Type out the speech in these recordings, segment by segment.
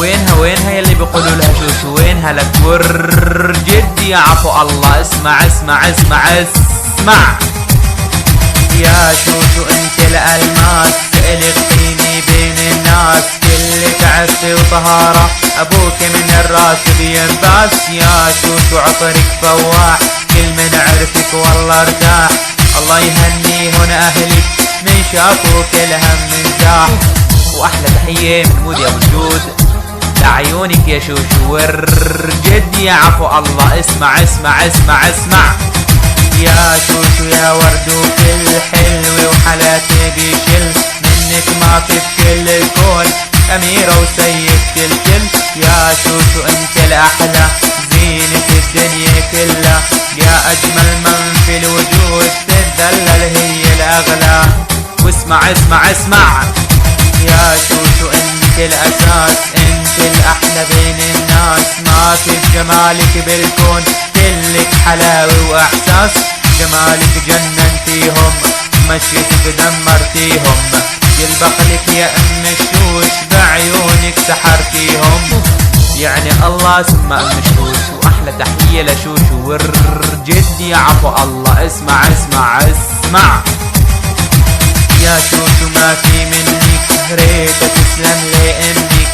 وينها يلي بيقولوا لها شوشو؟ وينها لك جدي يا عفو الله؟ اسمع اسمع اسمع اسمع يا شوشو انت الالماس، الك طيني بين الناس، كلك عفة وطهارة، ابوك من الراس بينباس. يا شوشو عطرك فواح، كل من عرفك والله ارتاح. الله يهني هنا اهلك، من شافوك الهم زاح. واحلى تحية من مودي ابو الجود لعيونك يا شوشو جدي يا عفو الله. اسمع اسمع اسمع اسمع يا شوشو يا ورد وكل حلوة وحالاتي بيشل، منك ما في بكل الكون أميرة وسيدة الكل. يا شوشو انت الأحلى، زينة الدنيا كلها، يا أجمل من في الوجود، تتدلل هي الأغلى. واسمع اسمع اسمع يا شوشو انت الأساس، انت الأحلى بين الناس، ما في بجمالك بالكون، كلك حلاوة وإحساس. جمالك جننتيهم، مشيتك دمرتيهم، يلبخلك يا ام الشوش، بعيونك سحرتيهم. يعني الله ثم ام الشوش. واحلى تحية لشوشو جدي يا عفو الله. اسمع اسمع اسمع يا شوشو ما في منك، ريت تسلم لانك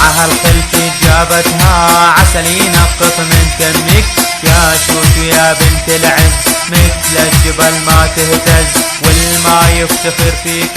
عهالخلف جابتها، عسل ينقط من تمك. يا شوشو يا بنت العز، مثل الجبل ما تهتز، والما يفتخر فيك.